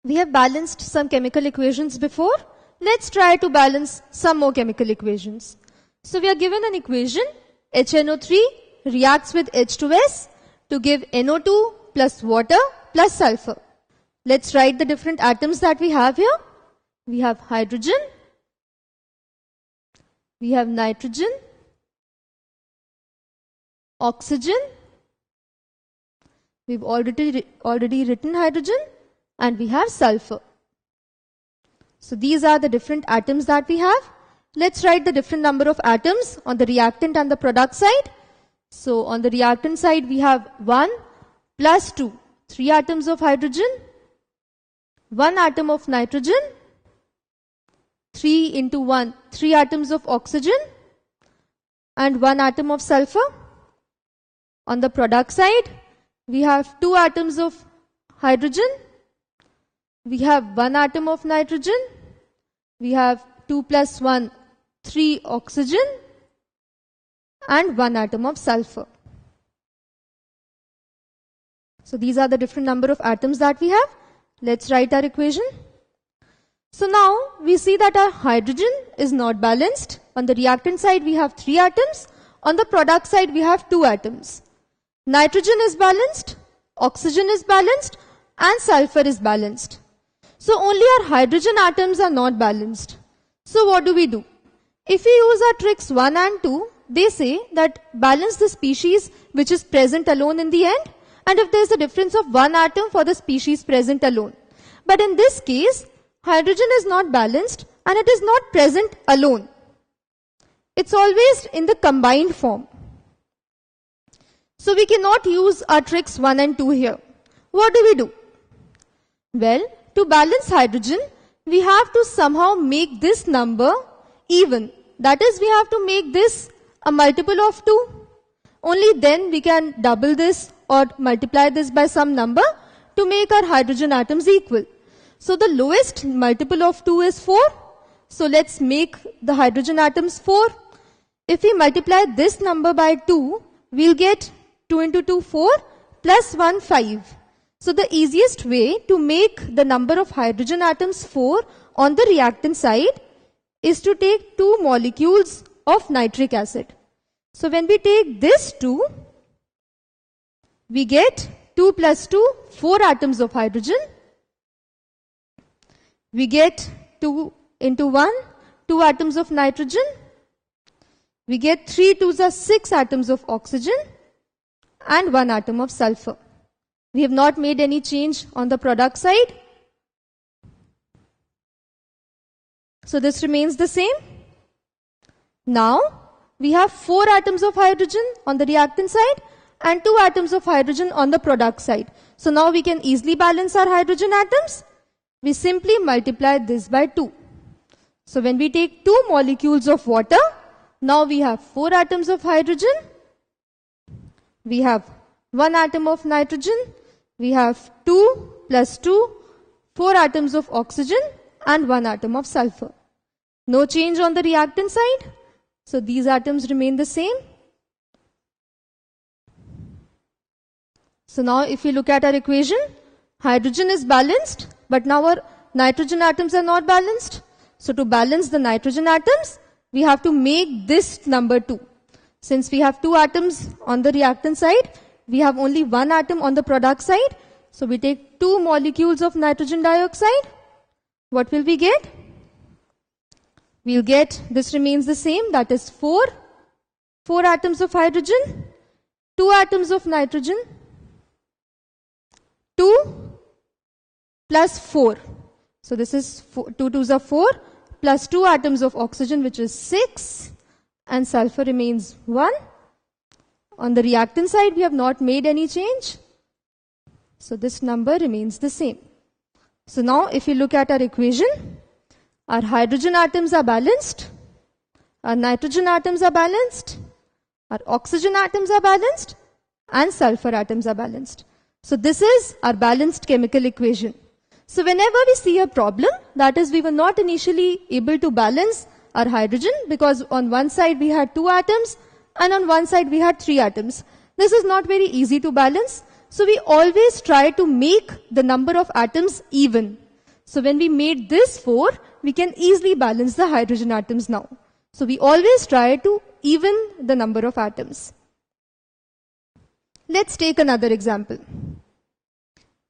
We have balanced some chemical equations before. Let's try to balance some more chemical equations. So we are given an equation, HNO3 reacts with H2S to give NO2 plus water plus sulfur. Let's write the different atoms that we have here. We have hydrogen, we have nitrogen, oxygen, we've already written hydrogen, and we have sulfur. So these are the different atoms that we have. Let's write the different number of atoms on the reactant and the product side. So on the reactant side we have 1 plus 2, 3 atoms of hydrogen, 1 atom of nitrogen, 3 into 1, 3 atoms of oxygen, and 1 atom of sulfur. On the product side, we have 2 atoms of hydrogen, we have 1 atom of nitrogen, we have 2 plus 1, 3 oxygen, and 1 atom of sulfur. So these are the different number of atoms that we have. Let's write our equation. So now we see that our hydrogen is not balanced. On the reactant side we have 3 atoms. On the product side we have 2 atoms. Nitrogen is balanced, oxygen is balanced, and sulfur is balanced. So only our hydrogen atoms are not balanced. So what do we do? If we use our tricks 1 and 2, they say that balance the species which is present alone in the end, and if there is a difference of 1 atom for the species present alone. But in this case, hydrogen is not balanced and it is not present alone. It's always in the combined form. So we cannot use our tricks 1 and 2 here. What do we do? Well, to balance hydrogen, we have to somehow make this number even. That is, we have to make this a multiple of 2. Only then we can double this or multiply this by some number to make our hydrogen atoms equal. So the lowest multiple of 2 is 4. So let's make the hydrogen atoms 4. If we multiply this number by 2, we'll get 2 into 2, 4, plus 1, 5. So the easiest way to make the number of hydrogen atoms 4 on the reactant side is to take 2 molecules of nitric acid. So when we take this 2, we get 2 plus 2, 4 atoms of hydrogen. We get 2 into 1, 2 atoms of nitrogen. We get 3 2s are 6 atoms of oxygen and 1 atom of sulfur. We have not made any change on the product side. So this remains the same. Now we have 4 atoms of hydrogen on the reactant side and 2 atoms of hydrogen on the product side. So now we can easily balance our hydrogen atoms. We simply multiply this by 2. So when we take 2 molecules of water, now we have 4 atoms of hydrogen, we have 1 atom of nitrogen, we have 2 plus 2, 4 atoms of oxygen and 1 atom of sulfur. No change on the reactant side. So these atoms remain the same. So now if we look at our equation, hydrogen is balanced, but now our nitrogen atoms are not balanced. So to balance the nitrogen atoms, we have to make this number 2. Since we have 2 atoms on the reactant side, we have only 1 atom on the product side. So we take 2 molecules of nitrogen dioxide. What will we get? We'll get, this remains the same, that is 4 atoms of hydrogen, 2 atoms of nitrogen, 2 plus 4. So this is 2 2s are 4 plus 2 atoms of oxygen, which is 6, and sulfur remains 1. On the reactant side, we have not made any change. So this number remains the same. So now if you look at our equation, our hydrogen atoms are balanced, our nitrogen atoms are balanced, our oxygen atoms are balanced, and sulfur atoms are balanced. So this is our balanced chemical equation. So whenever we see a problem, that is, we were not initially able to balance our hydrogen because on one side we had 2 atoms and on one side we had 3 atoms. This is not very easy to balance. So we always try to make the number of atoms even. So when we made this 4, we can easily balance the hydrogen atoms now. So we always try to even the number of atoms. Let's take another example.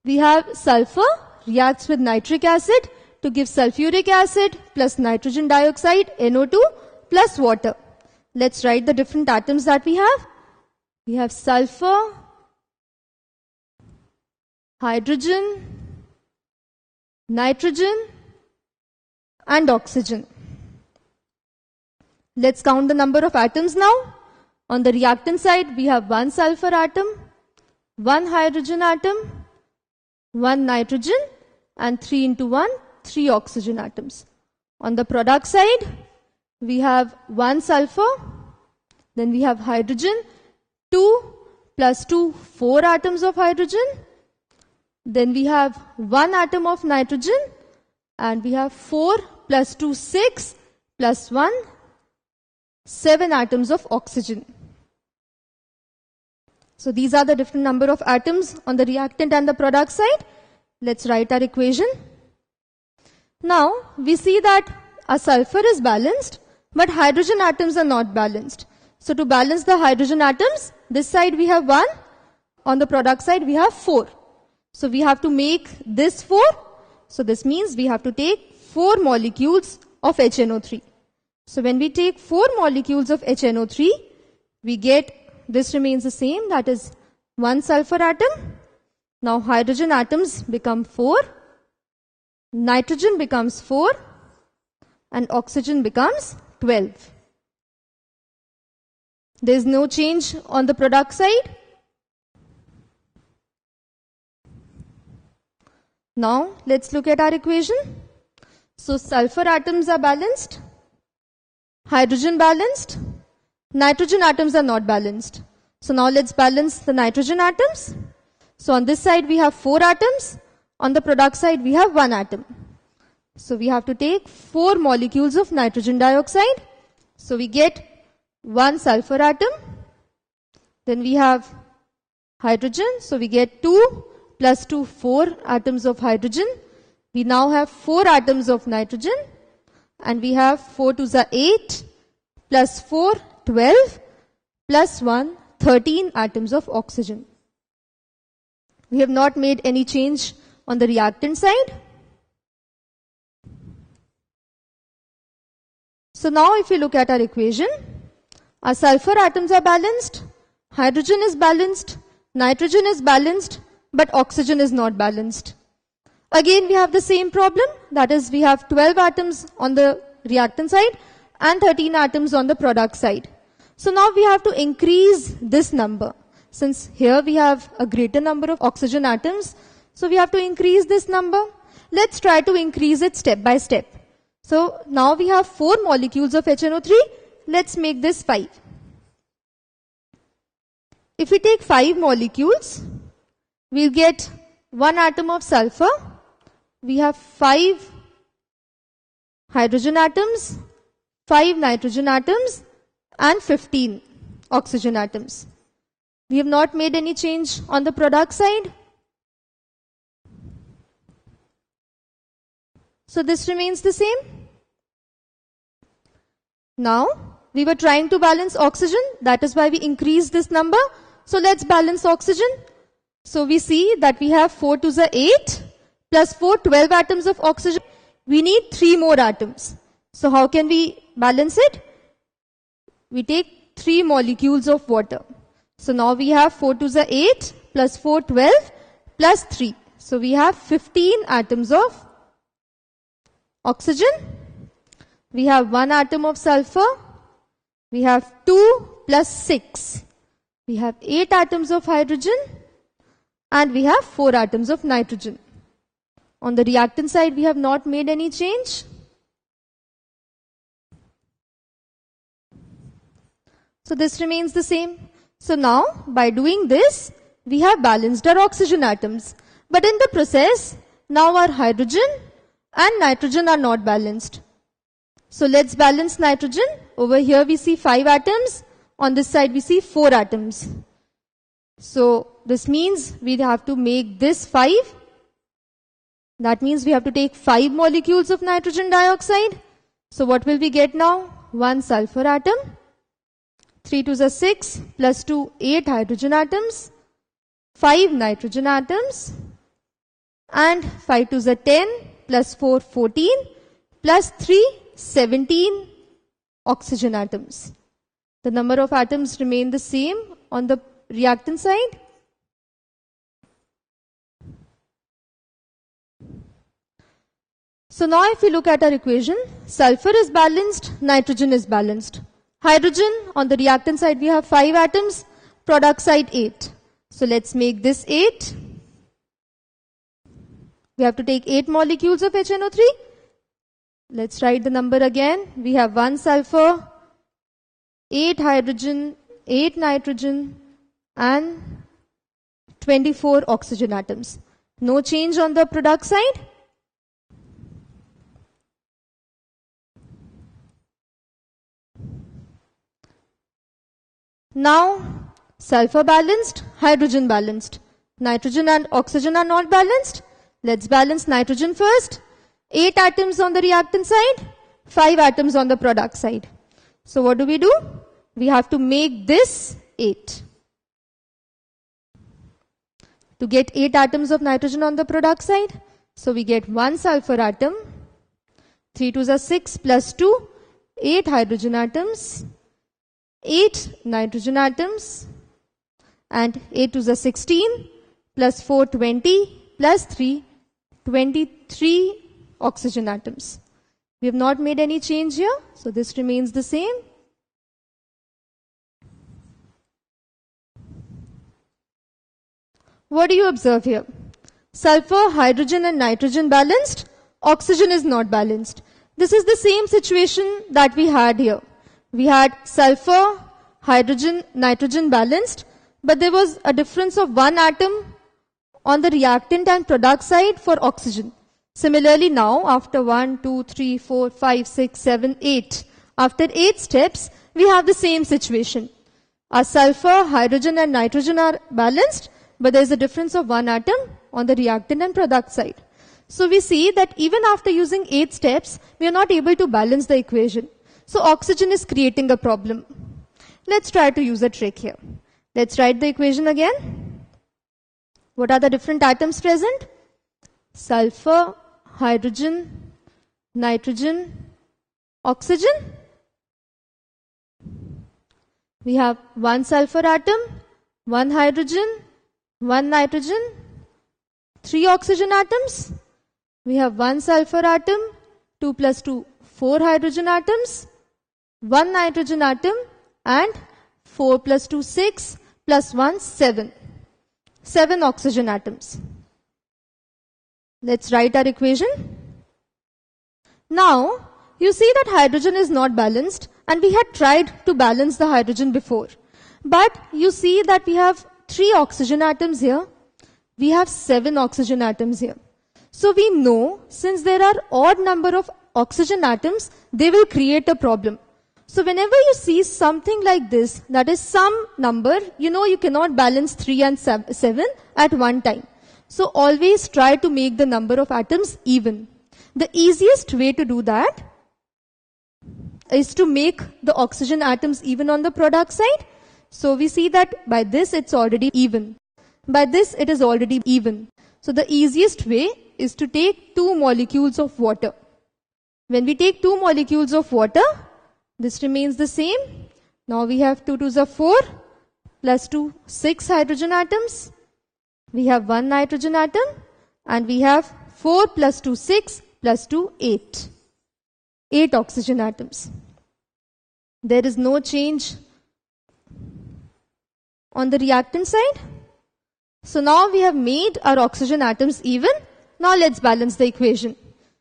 We have sulfur reacts with nitric acid to give sulfuric acid plus nitrogen dioxide, NO2, plus water. Let's write the different atoms that we have. We have sulfur, hydrogen, nitrogen, and oxygen. Let's count the number of atoms now. On the reactant side, we have 1 sulfur atom, 1 hydrogen atom, 1 nitrogen, and 3 into 1, 3 oxygen atoms. On the product side, we have 1 sulfur, then we have hydrogen, 2 plus 2, 4 atoms of hydrogen, then we have 1 atom of nitrogen, and we have 4 plus 2, 6, plus 1, 7 atoms of oxygen. So these are the different number of atoms on the reactant and the product side. Let's write our equation. Now we see that our sulfur is balanced, but hydrogen atoms are not balanced. So to balance the hydrogen atoms, this side we have 1, on the product side we have 4. So we have to make this 4. So this means we have to take 4 molecules of HNO3. So when we take 4 molecules of HNO3, we get, this remains the same, that is 1 sulfur atom. Now hydrogen atoms become 4, nitrogen becomes 4, and oxygen becomes 12. There is no change on the product side. Now let's look at our equation. So sulfur atoms are balanced, hydrogen balanced, nitrogen atoms are not balanced. So now let's balance the nitrogen atoms. So on this side we have 4 atoms, on the product side we have 1 atom. So we have to take 4 molecules of nitrogen dioxide. So we get 1 sulfur atom, then we have hydrogen, so we get 2 plus 2, 4 atoms of hydrogen. We now have 4 atoms of nitrogen, and we have 4 to the 8, plus 4, 12, plus 1, 13 atoms of oxygen. We have not made any change on the reactant side. So now if you look at our equation, our sulfur atoms are balanced, hydrogen is balanced, nitrogen is balanced, but oxygen is not balanced. Again we have the same problem, that is we have 12 atoms on the reactant side and 13 atoms on the product side. So now we have to increase this number. Since here we have a greater number of oxygen atoms, so we have to increase this number. Let's try to increase it step by step. So now we have 4 molecules of HNO3. Let's make this 5. If we take 5 molecules, we'll get 1 atom of sulfur. We have 5 hydrogen atoms, 5 nitrogen atoms, and 15 oxygen atoms. We have not made any change on the product side. So this remains the same. Now, we were trying to balance oxygen. That is why we increased this number. So let's balance oxygen. So we see that we have 4 to the 8 plus 4, 12 atoms of oxygen. We need 3 more atoms. So how can we balance it? We take 3 molecules of water. So now we have 4 to the 8 plus 4, 12 plus 3. So we have 15 atoms of oxygen. We have 1 atom of sulfur. We have 2 plus 6. We have 8 atoms of hydrogen. And we have 4 atoms of nitrogen. On the reactant side, we have not made any change. So this remains the same. So now, by doing this, we have balanced our oxygen atoms. But in the process, now our hydrogen and nitrogen are not balanced. So let's balance nitrogen. Over here we see 5 atoms. On this side we see 4 atoms. So this means we have to make this 5. That means we have to take 5 molecules of nitrogen dioxide. So what will we get now? 1 sulfur atom. 3 to the 6 plus 2, 8 hydrogen atoms. 5 nitrogen atoms. And 5 to the 10 plus 4, 14 plus 3, 17 oxygen atoms. The number of atoms remain the same on the reactant side. So now if we look at our equation, sulfur is balanced, nitrogen is balanced. Hydrogen, on the reactant side we have 5 atoms, product side 8. So let's make this 8. We have to take 8 molecules of HNO3. Let's write the number again. We have 1 sulfur, 8 hydrogen, 8 nitrogen, and 24 oxygen atoms. No change on the product side. Now, sulfur balanced, hydrogen balanced. Nitrogen and oxygen are not balanced. Let's balance nitrogen first. 8 atoms on the reactant side, 5 atoms on the product side. So what do? We have to make this 8. To get 8 atoms of nitrogen on the product side, so we get 1 sulfur atom, 3 to the 6 plus 2, 8 hydrogen atoms, 8 nitrogen atoms, and 8 to the 16 plus 4, 20 plus 3, 23 oxygen atoms. We have not made any change here, so this remains the same. What do you observe here? Sulfur, hydrogen and nitrogen balanced, oxygen is not balanced. This is the same situation that we had here. We had sulfur, hydrogen, nitrogen balanced, but there was a difference of 1 atom on the reactant and product side for oxygen. Similarly now, after 1, 2, 3, 4, 5, 6, 7, 8, after 8 steps, we have the same situation. Our sulfur, hydrogen and nitrogen are balanced, but there is a difference of 1 atom on the reactant and product side. So we see that even after using 8 steps, we are not able to balance the equation. So oxygen is creating a problem. Let's try to use a trick here. Let's write the equation again. What are the different atoms present? Sulfur, hydrogen, nitrogen, oxygen. We have 1 sulfur atom, 1 hydrogen, 1 nitrogen, 3 oxygen atoms. We have 1 sulfur atom, 2 plus 2, 4 hydrogen atoms, 1 nitrogen atom, and 4 plus 2, 6, plus 1, 7. 7 oxygen atoms. Let's write our equation. Now, you see that hydrogen is not balanced, and we had tried to balance the hydrogen before. But you see that we have 3 oxygen atoms here. We have 7 oxygen atoms here. So we know, since there are odd number of oxygen atoms, they will create a problem. So whenever you see something like this, that is some number, you know you cannot balance 3 and 7 at one time. So always try to make the number of atoms even. The easiest way to do that is to make the oxygen atoms even on the product side. So we see that by this it's already even. By this it is already even. So the easiest way is to take 2 molecules of water. When we take 2 molecules of water, this remains the same. Now we have 2 to the 4 plus 2, 6 hydrogen atoms. We have 1 nitrogen atom, and we have 4 plus 2, 6 plus 2, 8. 8 oxygen atoms. There is no change on the reactant side. So now we have made our oxygen atoms even. Now let's balance the equation.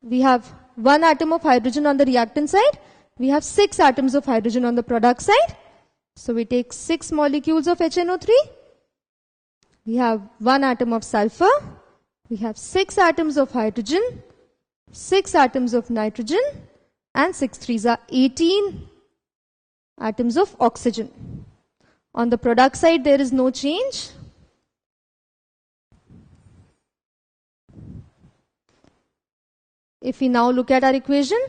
We have 1 atom of hydrogen on the reactant side. We have 6 atoms of hydrogen on the product side. So we take 6 molecules of HNO3. We have 1 atom of sulfur. We have 6 atoms of hydrogen, 6 atoms of nitrogen, and 6 threes are 18 atoms of oxygen. On the product side, there is no change. If we now look at our equation,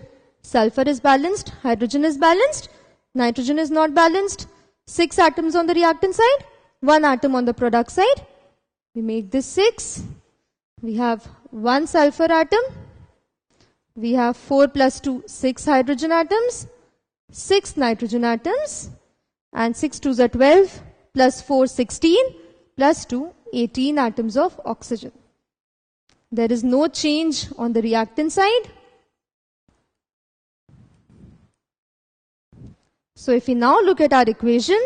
sulfur is balanced, hydrogen is balanced, nitrogen is not balanced. 6 atoms on the reactant side, 1 atom on the product side. We make this 6. We have 1 sulfur atom. We have 4 plus 2, 6 hydrogen atoms, 6 nitrogen atoms, and 6 2s are 12, plus 4, 16, plus 2, 18 atoms of oxygen. There is no change on the reactant side. So if we now look at our equation,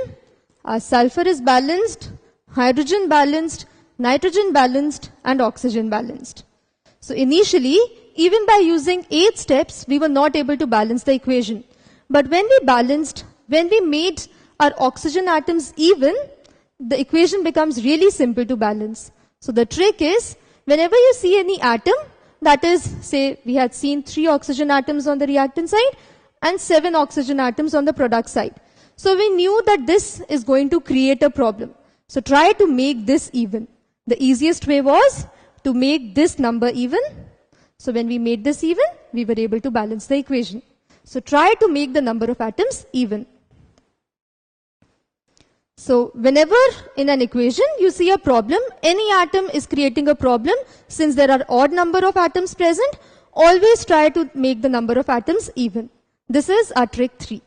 our sulfur is balanced, hydrogen balanced, nitrogen balanced, and oxygen balanced. So initially, even by using 8 steps, we were not able to balance the equation. But when we made our oxygen atoms even, the equation becomes really simple to balance. So the trick is, whenever you see any atom, that is, say, we had seen 3 oxygen atoms on the reactant side and 7 oxygen atoms on the product side. So we knew that this is going to create a problem. So try to make this even. The easiest way was to make this number even. So when we made this even, we were able to balance the equation. So try to make the number of atoms even. So whenever in an equation you see a problem, any atom is creating a problem, since there are odd number of atoms present, always try to make the number of atoms even. This is our trick 3.